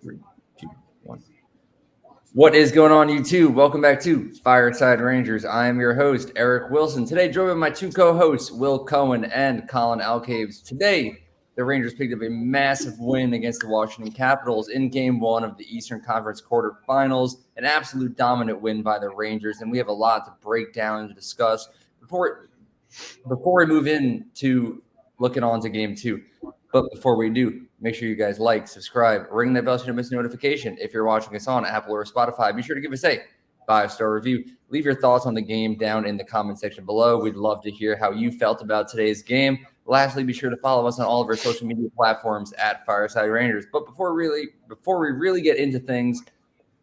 3, 2, 1. What is going on, YouTube? Welcome back to Fireside Rangers. I am your host, Eric Wilson. Today, joined by my two co-hosts, Will Cohen and Colin Alcaves. Today, the Rangers picked up a massive win against the Washington Capitals in Game 1 of the Eastern Conference quarterfinals. An absolute dominant win by the Rangers, and we have a lot to break down and discuss. Before we move into looking on to Game 2, but before we do, make sure you guys like, subscribe, ring that bell so you don't miss a notification. If you're watching us on Apple or Spotify, be sure to give us a 5-star review. Leave your thoughts on the game down in the comment section below. We'd love to hear how you felt about today's game. Lastly, be sure to follow us on all of our social media platforms at Fireside Rangers. But before we really get into things,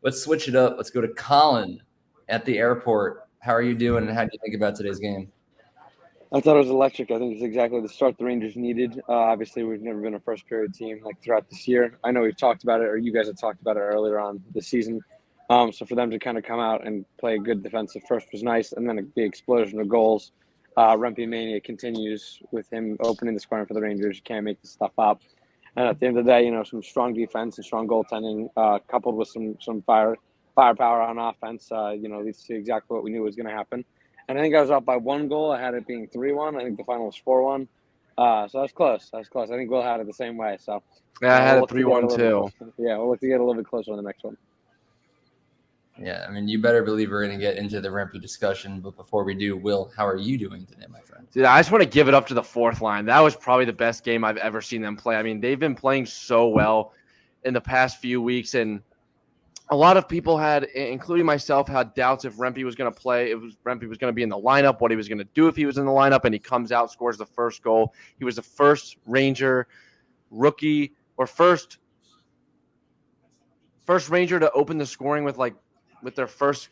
let's switch it up. Let's go to Colin at the airport. How are you doing, and how do you think about today's game? I thought it was electric. I think it's exactly the start the Rangers needed. Obviously, we've never been a first period team like throughout this year. I know we've talked about it, or you guys have talked about it earlier on this season. So for them to kind of come out and play a good defensive first was nice, and then the explosion of goals. Rempe mania continues with him opening the scoring for the Rangers. You can't make this stuff up. And at the end of the day, some strong defense and strong goaltending, coupled with some firepower on offense, leads to exactly what we knew was going to happen. And I think I was up by one goal. I had it being 3-1. I think the final was 4-1. So that's close. I think Will had it the same way. So yeah, I had it 3-1 too. Yeah, we'll look to get a little bit closer on the next one. Yeah, I mean, you better believe we're going to get into the Rempe discussion. But before we do, Will, how are you doing today, my friend? Dude, I just want to give it up to the fourth line. That was probably the best game I've ever seen them play. I mean, they've been playing so well in the past few weeks, and a lot of people had, including myself, had doubts if Rempe was going to play. Rempe was going to be in the lineup, what he was going to do if he was in the lineup, and he comes out, scores the first goal. He was the first Ranger rookie or first Ranger to open the scoring with their first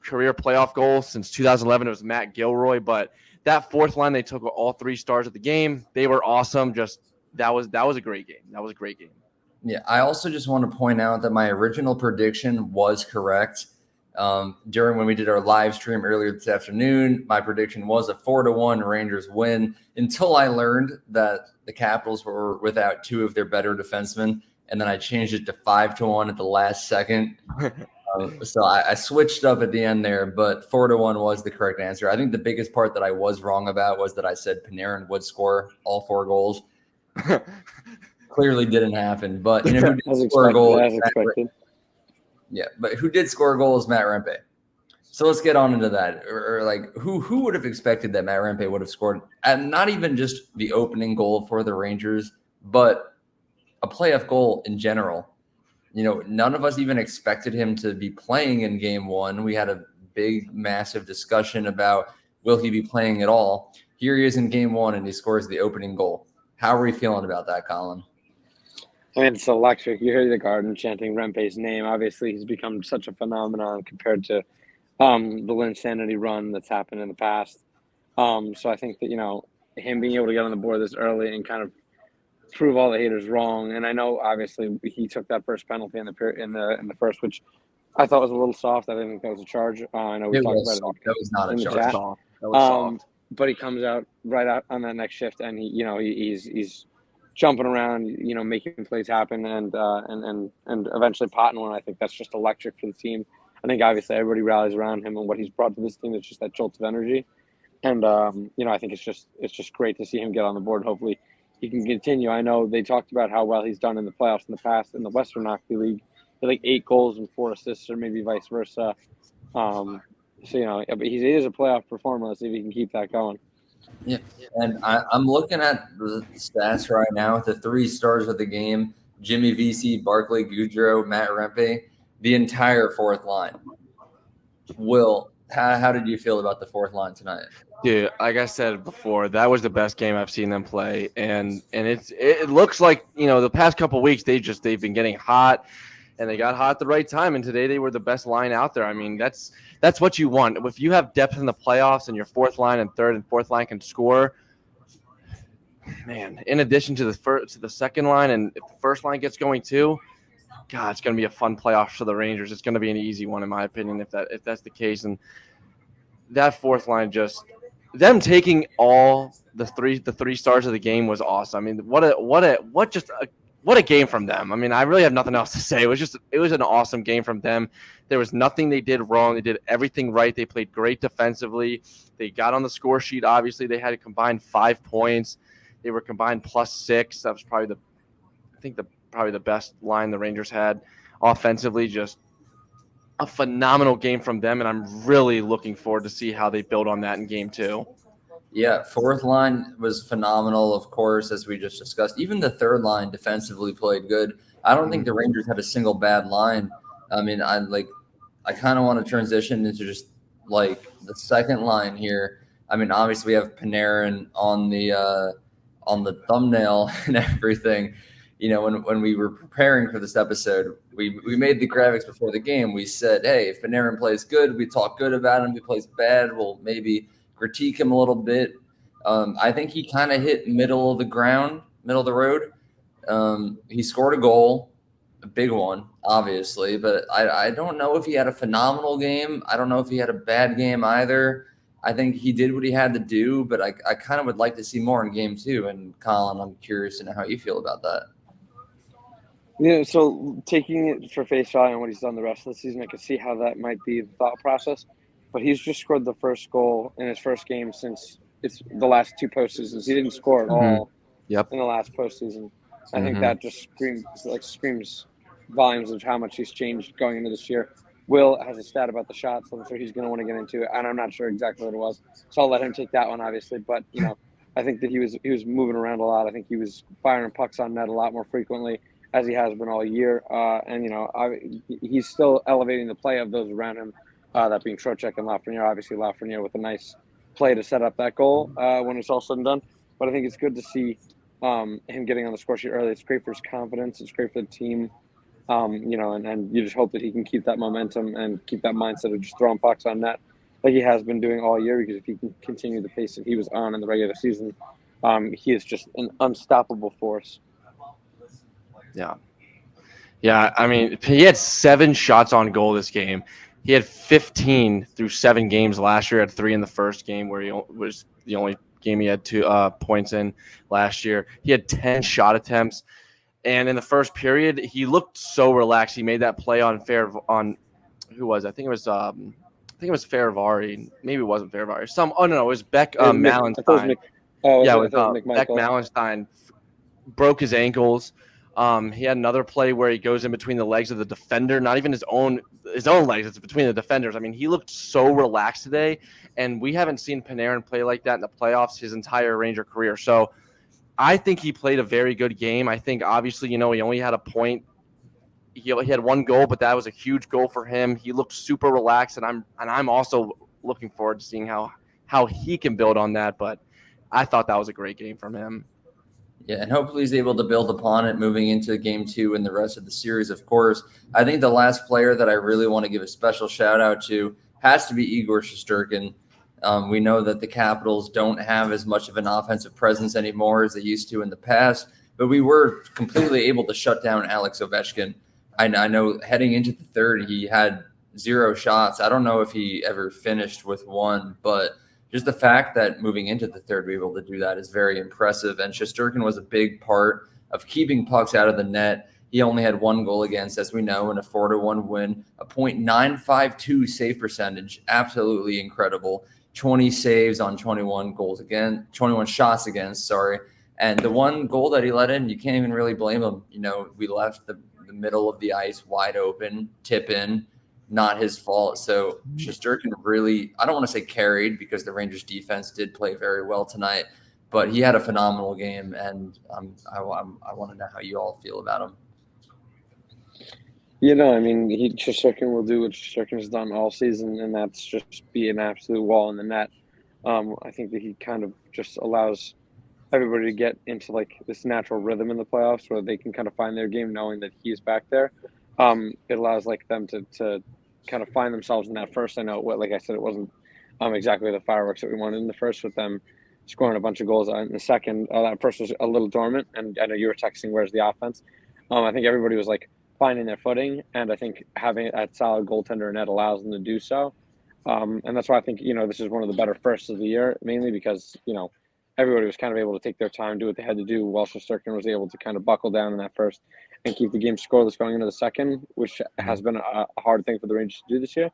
career playoff goal since 2011. It was Matt Gilroy, but that fourth line, they took all 3 stars of the game. They were awesome. Just that was a great game. That was a great game. Yeah, I also just want to point out that my original prediction was correct. During when we did our live stream earlier this afternoon, my prediction was a 4-1 Rangers win until I learned that the Capitals were without 2 of their better defensemen, and then I changed it to 5-1 at the last second. So I switched up at the end there, but 4-1 was the correct answer. I think the biggest part that I was wrong about was that I said Panarin would score all 4 goals. Clearly didn't happen, but who did score a goal? Yeah, but who did score a goal is Matt Rempe. So let's get on into that. Or who would have expected that Matt Rempe would have scored, and not even just the opening goal for the Rangers, but a playoff goal in general. None of us even expected him to be playing in Game 1. We had a big, massive discussion about will he be playing at all. Here he is in Game 1, and he scores the opening goal. How are we feeling about that, Colin? I mean, it's electric. You hear the Garden chanting Rempe's name. Obviously, he's become such a phenomenon compared to the Linsanity run that's happened in the past. So I think that, him being able to get on the board this early and kind of prove all the haters wrong. And I know, obviously, he took that first penalty in the first, which I thought was a little soft. I didn't think that was a charge. I know we talked about it. That was not a charge. That was soft. But he comes out right out on that next shift, and he's jumping around, making plays happen, and eventually potting one. I think that's just electric for the team. I think obviously everybody rallies around him and what he's brought to this team. It's just that jolt of energy, and I think it's just great to see him get on the board. Hopefully, he can continue. I know they talked about how well he's done in the playoffs in the past in the Western Hockey League. He had like 8 goals and 4 assists, or maybe vice versa. But he is a playoff performer. Let's see if he can keep that going. Yeah, and I'm looking at the stats right now with the 3 stars of the game: Jimmy Vesey, Barclay Goodrow, Matt Rempe, the entire fourth line. Will, how did you feel about the fourth line tonight? Dude, like I said before, that was the best game I've seen them play, and it looks like the past couple of weeks they've been getting hot, and they got hot at the right time, and today they were the best line out there. I mean, that's what you want. If you have depth in the playoffs and your fourth line and third and fourth line can score, man, in addition to the second line, and if the first line gets going too, God, it's going to be a fun playoff for the Rangers. It's going to be an easy one in my opinion if that's the case. And that fourth line, just them taking all the three stars of the game was awesome. I mean, what what a game from them. I mean, I really have nothing else to say. It was an awesome game from them. There was nothing they did wrong. They did everything right. They played great defensively. They got on the score sheet. Obviously, they had a combined 5 points. They were combined +6. That was probably the best line the Rangers had offensively. Just a phenomenal game from them, and I'm really looking forward to see how they build on that in game 2. Yeah, fourth line was phenomenal, of course, as we just discussed. Even the third line defensively played good. I don't think the Rangers had a single bad line. I mean, I kind of want to transition into just like the second line here. I mean, obviously we have Panarin on the thumbnail and everything. You know, when we were preparing for this episode, we made the graphics before the game. We said, hey, if Panarin plays good, we talk good about him. If he plays bad, we'll maybe critique him a little bit. I think he kind of hit middle of the road. He scored a goal, a big one, obviously, but I don't know if he had a phenomenal game. I don't know if he had a bad game either. I think he did what he had to do, but I kind of would like to see more in game 2. And Colin, I'm curious to know how you feel about that. Yeah, so taking it for face value on what he's done the rest of the season, I can see how that might be the thought process. But he's just scored the first goal in his first game since it's the last 2 postseasons. He didn't score at all in the last postseason. I think that just screams volumes of how much he's changed going into this year. Will has a stat about the shots, so I'm sure he's going to want to get into it, and I'm not sure exactly what it was. So I'll let him take that one, obviously. But, you know, I think that he was moving around a lot. I think he was firing pucks on net a lot more frequently, as he has been all year. And, you know, he's still elevating the play of those around him, that being Trocheck and Lafreniere. Obviously, Lafreniere with a nice play to set up that goal when it's all said and done. But I think it's good to see him getting on the score sheet early. It's great for his confidence. It's great for the team. You know, and you just hope that he can keep that momentum and keep that mindset of just throwing pucks on net like he has been doing all year, because if he can continue the pace that he was on in the regular season, he is just an unstoppable force. Yeah, I mean, he had 7 shots on goal this game. He had 15 through 7 games last year. Had 3 in the first game, where he was the only game he had 2 points in last year. He had 10 shot attempts, and in the first period, he looked so relaxed. He made that play on who was it? I think it was Faravari. Maybe it wasn't Faravari. It was Beck Malenstein. Beck Malenstein broke his ankles. He had another play where he goes in between the legs of the defender, not even his own legs. It's between the defenders. I mean, he looked so relaxed today, and we haven't seen Panarin play like that in the playoffs his entire Ranger career. So I think he played a very good game. I think, obviously, you know, he only had a point. He had 1 goal, but that was a huge goal for him. He looked super relaxed, and I'm also looking forward to seeing how he can build on that. But I thought that was a great game from him. Yeah, and hopefully he's able to build upon it moving into game 2 and the rest of the series, of course. I think the last player that I really want to give a special shout out to has to be Igor Shesterkin. We know that the Capitals don't have as much of an offensive presence anymore as they used to in the past, but we were completely able to shut down Alex Ovechkin. I know heading into the third, he had 0 shots. I don't know if he ever finished with 1, but just the fact that moving into the third, we're able to do that is very impressive. And Shesterkin was a big part of keeping pucks out of the net. He only had 1 goal against, as we know, in a 4-1 win, a .952 save percentage. Absolutely incredible. 20 saves on 21 shots against, sorry. And the 1 goal that he let in, you can't even really blame him. You know, we left the middle of the ice wide open, tip in. Not his fault. So Shesterkin really, I don't want to say carried, because the Rangers defense did play very well tonight, but he had a phenomenal game, and I want to know how you all feel about him. You know, I mean, Shesterkin will do what Shesterkin has done all season, and that's just be an absolute wall in the net. I think that he kind of just allows everybody to get into like this natural rhythm in the playoffs where they can kind of find their game knowing that he's back there. It allows like them to kind of find themselves in that first. I know, like I said, it wasn't exactly the fireworks that we wanted in the first with them scoring a bunch of goals in the second. That first was a little dormant, and I know you were texting, where's the offense? I think everybody was like finding their footing, and I think having a solid goaltender in net allows them to do so. And that's why I think, you know, this is one of the better firsts of the year, mainly because, you know, everybody was kind of able to take their time, do what they had to do, while Shesterkin was able to kind of buckle down in that first and keep the game scoreless going into the second, which has been a hard thing for the Rangers to do this year.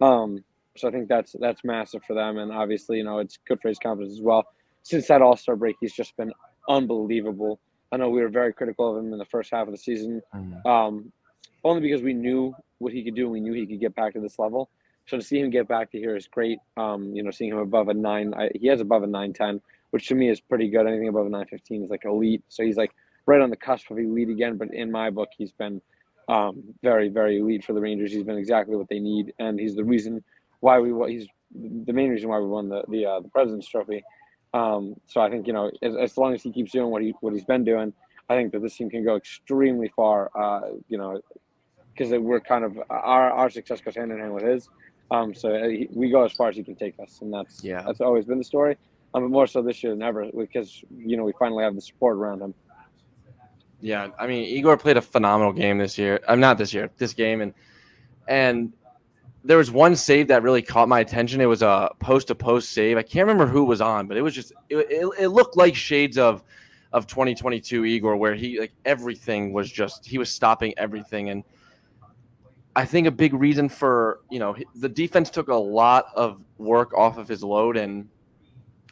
So I think that's massive for them, and obviously, it's good for his confidence as well. Since that All-Star break, he's just been unbelievable. I know we were very critical of him in the first half of the season, only because we knew what he could do and we knew he could get back to this level. So to see him get back to here is great. Seeing him above a 9, he has above a 9.10, which to me is pretty good. Anything above a 9.15 is like elite. So he's like right on the cusp of elite again. But in my book, he's been very, very elite for the Rangers. He's been exactly what they need, and he's the reason why he's the main reason why we won the President's Trophy. So I think as long as he keeps doing what he's been doing, I think that this team can go extremely far. Because we're kind of our success goes hand in hand with his. So we go as far as he can take us, and that's always been the story. But more so this year than ever, because we finally have the support around him. Yeah, I mean, Igor played a phenomenal game this year. This game, and there was one save that really caught my attention. It was a post-to-post save. I can't remember who was on, but it was just it looked like shades of 2022 Igor, where everything was he was stopping everything. And I think a big reason for, the defense took a lot of work off of his load, and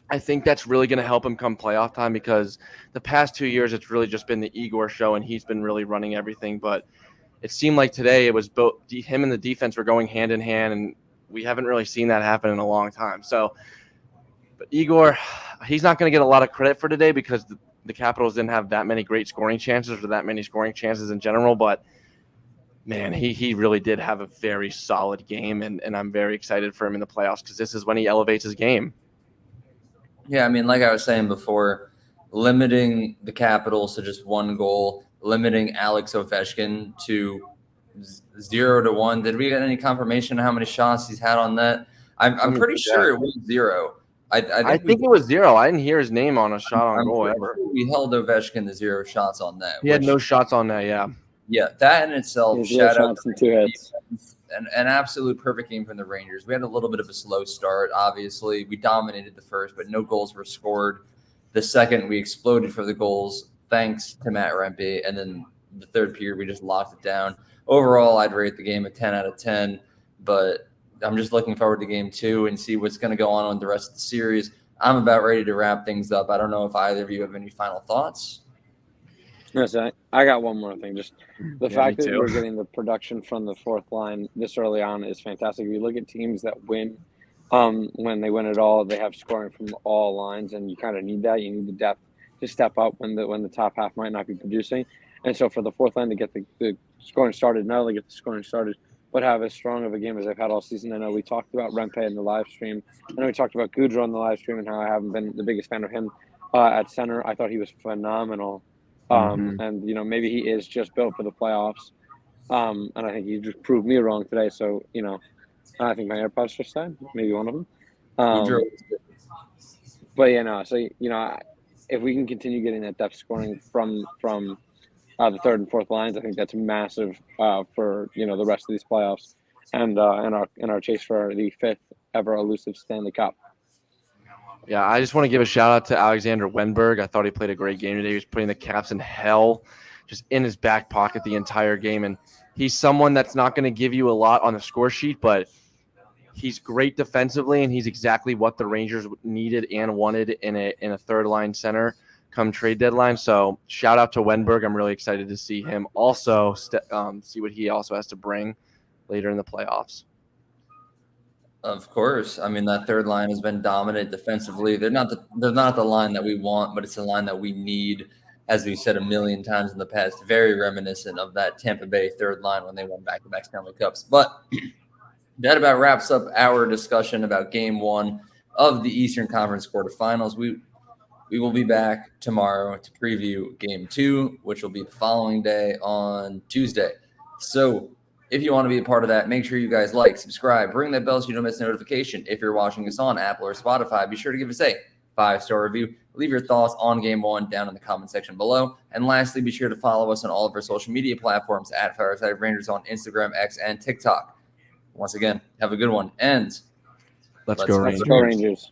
I think that's really going to help him come playoff time, because the past 2 years it's really just been the Igor show, and he's been really running everything. But it seemed like today it was both him and the defense were going hand in hand, and we haven't really seen that happen in a long time. So, but Igor, he's not going to get a lot of credit for today because the Capitals didn't have that many great scoring chances or that many scoring chances in general, but man, he really did have a very solid game, and I'm very excited for him in the playoffs, because this is when he elevates his game. Yeah, I mean, like I was saying before, limiting the Capitals to just one goal, limiting Alex Ovechkin to 0-1. Did we get any confirmation of how many shots he's had on net? I'm pretty sure it was 0. I think it was 0. I didn't hear his name on a shot on goal ever. We held Ovechkin to 0 shots on net. He had no shots on net, yeah. Yeah, that in itself, shout out to 2 hits. An absolute perfect game from the Rangers. We had a little bit of a slow start, obviously. We dominated the first, but no goals were scored. The second, we exploded for the goals, thanks to Matt Rempe. And then the third period, we just locked it down. Overall, I'd rate the game a 10 out of 10, but I'm just looking forward to game 2 and see what's going to go on the rest of the series. I'm about ready to wrap things up. I don't know if either of you have any final thoughts. Yes, I got one more thing. Just the fact that we're getting the production from the fourth line this early on is fantastic. If you look at teams that win, when they win it all, they have scoring from all lines, and you kind of need that. You need the depth to step up when the top half might not be producing. And so for the fourth line to get the scoring started, not only get the scoring started, but have as strong of a game as they've had all season. I know we talked about Rempe in the live stream. I know we talked about Goudreau in the live stream and how I haven't been the biggest fan of him at center. I thought he was phenomenal. And maybe he is just built for the playoffs, and I think he just proved me wrong today. So I think my AirPods just died, maybe one of them. But if we can continue getting that depth scoring from the third and fourth lines, I think that's massive for the rest of these playoffs and our chase for the 5th ever elusive Stanley Cup. Yeah, I just want to give a shout-out to Alexander Wenberg. I thought he played a great game today. He was putting the Caps in hell, just in his back pocket the entire game. And he's someone that's not going to give you a lot on the score sheet, but he's great defensively, and he's exactly what the Rangers needed and wanted in a third-line center come trade deadline. So shout-out to Wenberg. I'm really excited to see him also see what he also has to bring later in the playoffs. Of course. I mean, that third line has been dominant defensively. They're not the line that we want, but it's the line that we need, as we said a million times in the past. Very reminiscent of that Tampa Bay third line when they won back-to-back Stanley Cups. But that about wraps up our discussion about Game 1 of the Eastern Conference quarterfinals. We will be back tomorrow to preview Game 2, which will be the following day on Tuesday. So if you want to be a part of that, make sure you guys like, subscribe, ring that bell so you don't miss a notification. If you're watching us on Apple or Spotify, be sure to give us a 5-star review. Leave your thoughts on Game 1 down in the comment section below. And lastly, be sure to follow us on all of our social media platforms at Fireside Rangers on Instagram, X, and TikTok. Once again, have a good one. And let's go Rangers.